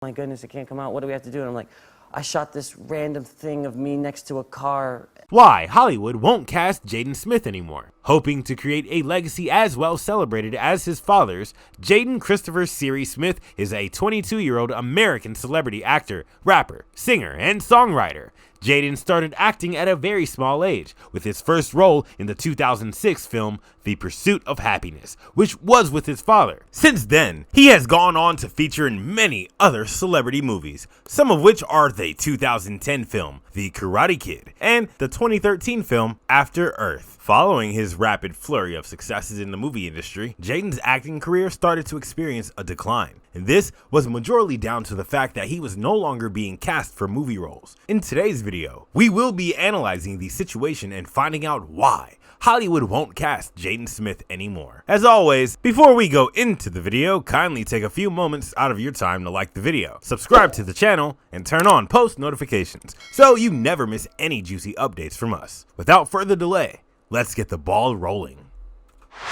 my goodness, it can't come out. What do we have to do? And I'm like, I shot this random thing of me next to a car. Why Hollywood won't cast Jaden Smith anymore. Hoping to create a legacy as well celebrated as his father's, Jaden Christopher Siri Smith is a 22-year-old American celebrity actor, rapper, singer, and songwriter. Jaden started acting at a very small age, with his first role in the 2006 film The Pursuit of Happiness, which was with his father. Since then, he has gone on to feature in many other celebrity movies, some of which are the 2010 film The Karate Kid and the 2013 film After Earth. Following his rapid flurry of successes in the movie industry, Jaden's acting career started to experience a decline, and this was majorly down to the fact that he was no longer being cast for movie roles. In today's video, we will be analyzing the situation and finding out why Hollywood won't cast Jaden Smith anymore. As always, before we go into the video, kindly take a few moments out of your time to like the video, subscribe to the channel, and turn on post notifications so you never miss any juicy updates from us. Without further delay, let's get the ball rolling.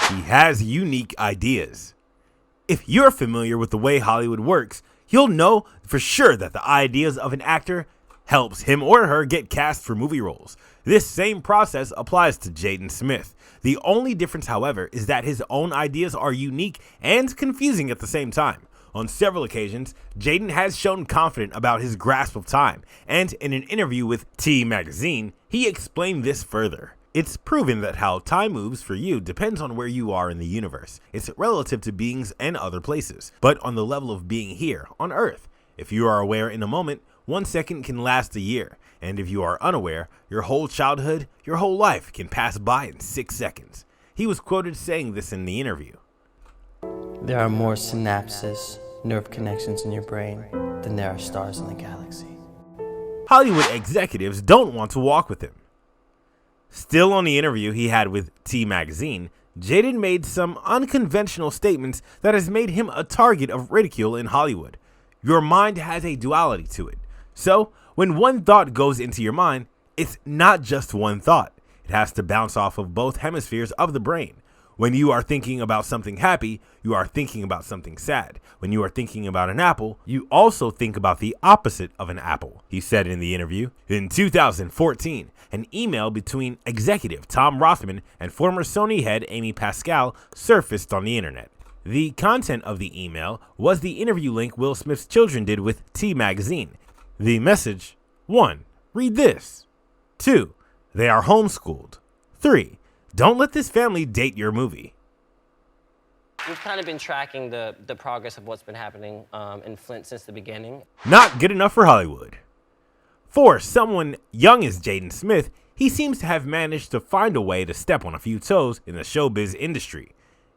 He has unique ideas. If you're familiar with the way Hollywood works, you'll know for sure that the ideas of an actor helps him or her get cast for movie roles. This same process applies to Jaden Smith. The only difference, however, is that his own ideas are unique and confusing at the same time. On several occasions, Jaden has shown confident about his grasp of time, and in an interview with T Magazine, he explained this further. It's proven that how time moves for you depends on where you are in the universe. It's relative to beings and other places, but on the level of being here on Earth. If you are aware in a moment, 1 second can last a year, and if you are unaware, your whole childhood, your whole life can pass by in 6 seconds. He was quoted saying this in the interview. There are more synapses, nerve connections in your brain than there are stars in the galaxy. Hollywood executives don't want to walk with him. Still on the interview he had with T Magazine, Jaden made some unconventional statements that has made him a target of ridicule in Hollywood. Your mind has a duality to it. So, when one thought goes into your mind, it's not just one thought. It has to bounce off of both hemispheres of the brain. When you are thinking about something happy, you are thinking about something sad. When you are thinking about an apple, you also think about the opposite of an apple, he said in the interview. In 2014, an email between executive Tom Rothman and former Sony head Amy Pascal surfaced on the internet. The content of the email was the interview link Will Smith's children did with T Magazine. The message: 1. Read this. 2. They are homeschooled. 3. Don't let this family date your movie. We've kind of been tracking the progress of what's been happening in Flint since the beginning. Not good enough for Hollywood. For someone young as Jaden Smith, he seems to have managed to find a way to step on a few toes in the showbiz industry.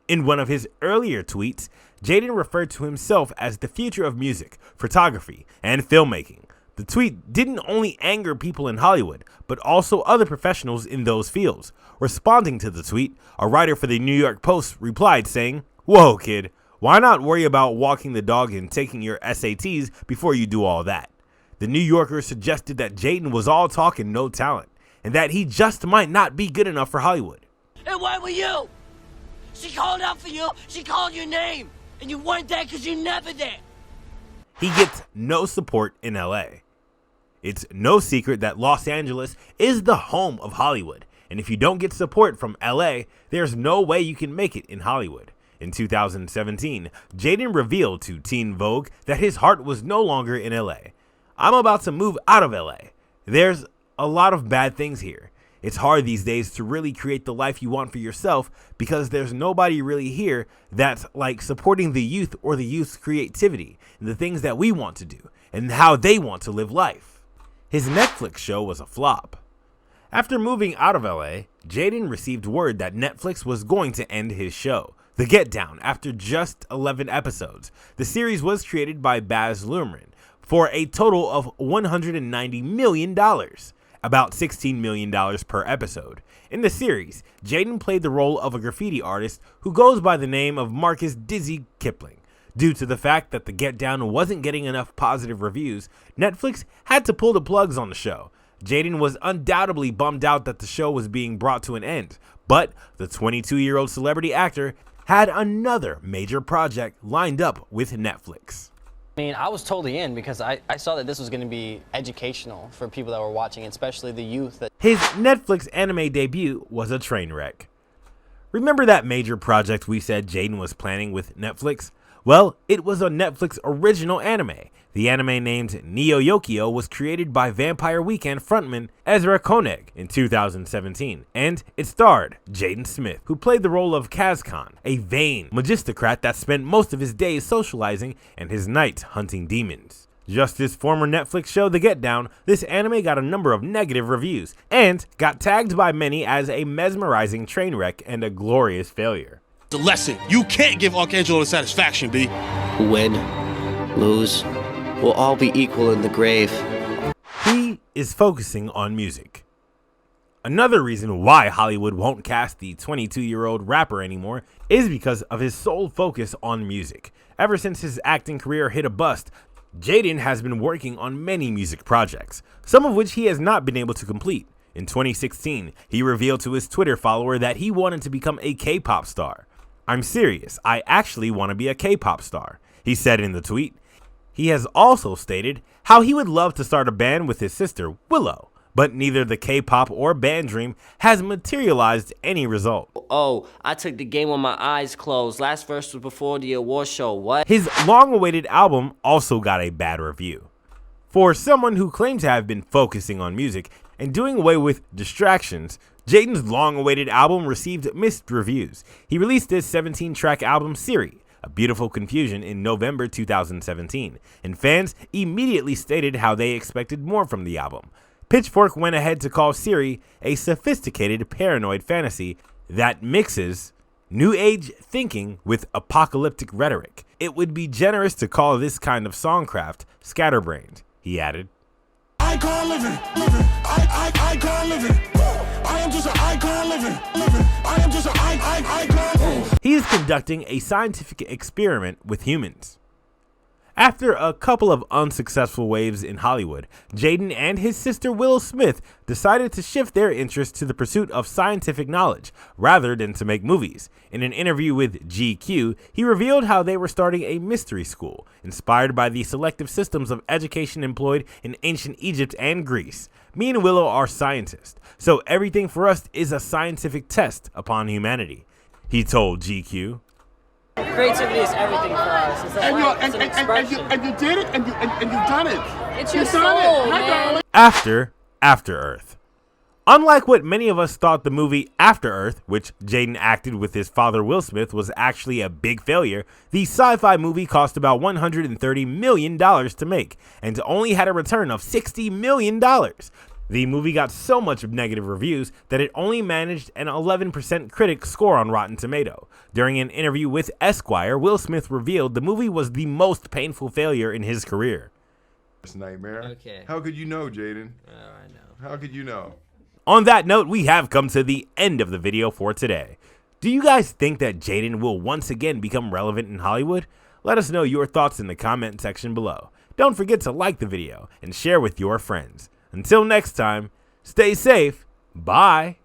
In one of his earlier tweets, Jaden referred to himself as the future of music, photography, and filmmaking. The tweet didn't only anger people in Hollywood, but also other professionals in those fields. Responding to the tweet, a writer for the New York Post replied saying, "Whoa, kid, why not worry about walking the dog and taking your SATs before you do all that?" The New Yorker suggested that Jaden was all talk and no talent, and that he just might not be good enough for Hollywood. And where were you? She called out for you, she called your name, and you weren't there because you're never there. He gets no support in LA. It's no secret that Los Angeles is the home of Hollywood, and if you don't get support from LA, there's no way you can make it in Hollywood. In 2017, Jaden revealed to Teen Vogue that his heart was no longer in LA. "I'm about to move out of LA. There's a lot of bad things here. It's hard these days to really create the life you want for yourself because there's nobody really here that's like supporting the youth or the youth's creativity and the things that we want to do and how they want to live life." His Netflix show was a flop. After moving out of LA, Jaden received word that Netflix was going to end his show, The Get Down, after just 11 episodes. The series was created by Baz Luhrmann for a total of $190 million. About $16 million per episode. In the series, Jaden played the role of a graffiti artist who goes by the name of Marcus Dizzy Kipling. Due to the fact that The Get Down wasn't getting enough positive reviews, Netflix had to pull the plugs on the show. Jaden was undoubtedly bummed out that the show was being brought to an end, but the 22-year-old celebrity actor had another major project lined up with Netflix. I mean, I was totally in because I saw that this was going to be educational for people that were watching, especially the youth. His Netflix anime debut was a train wreck. Remember that major project we said Jaden was planning with Netflix? Well, it was a Netflix original anime. The anime named Neo Yokio was created by Vampire Weekend frontman Ezra Koenig in 2017, and it starred Jaden Smith, who played the role of Kazkan, a vain magistocrat that spent most of his days socializing and his nights hunting demons. Just his former Netflix show The Get Down, this anime got a number of negative reviews, and got tagged by many as a mesmerizing train wreck and a glorious failure. The lesson, you can't give Archangel the satisfaction, B. Win, lose, we'll all be equal in the grave. He is focusing on music. Another reason why Hollywood won't cast the 22-year-old rapper anymore is because of his sole focus on music. Ever since his acting career hit a bust, Jaden has been working on many music projects, some of which he has not been able to complete. In 2016, he revealed to his Twitter follower that he wanted to become a K-pop star. "I'm serious, I actually want to be a K-pop star," he said in the tweet. He has also stated how he would love to start a band with his sister, Willow, but neither the K-pop or band dream has materialized any result. Oh, I took the game with my eyes closed. Last verse was before the award show. What? His long-awaited album also got a bad review. For someone who claims to have been focusing on music and doing away with distractions, Jaden's long-awaited album received mixed reviews. He released his 17-track album Siri, A Beautiful Confusion, in November 2017, and fans immediately stated how they expected more from the album. Pitchfork went ahead to call Siri a sophisticated paranoid fantasy that mixes new age thinking with apocalyptic rhetoric. "It would be generous to call this kind of songcraft scatterbrained," he added. Icon living, icon living. I am just an icon living. I am just an icon. He is conducting a scientific experiment with humans. After a couple of unsuccessful waves in Hollywood, Jaden and his sister Willow Smith decided to shift their interest to the pursuit of scientific knowledge rather than to make movies. In an interview with GQ, he revealed how they were starting a mystery school inspired by the selective systems of education employed in ancient Egypt and Greece. "Me and Willow are scientists, so everything for us is a scientific test upon humanity," he told GQ. Creativity is everything for us. It's an expression. And you did it, and you've done it. It's your soul, man. After Earth. Unlike what many of us thought the movie After Earth, which Jaden acted with his father Will Smith, was actually a big failure, the sci-fi movie cost about $130 million to make and only had a return of $60 million. The movie got so much negative reviews that it only managed an 11% critic score on Rotten Tomato. During an interview with Esquire, Will Smith revealed the movie was the most painful failure in his career. This nightmare. Okay. How could you know, Jaden? I know. How could you know? On that note, we have come to the end of the video for today. Do you guys think that Jaden will once again become relevant in Hollywood? Let us know your thoughts in the comment section below. Don't forget to like the video and share with your friends. Until next time, stay safe. Bye.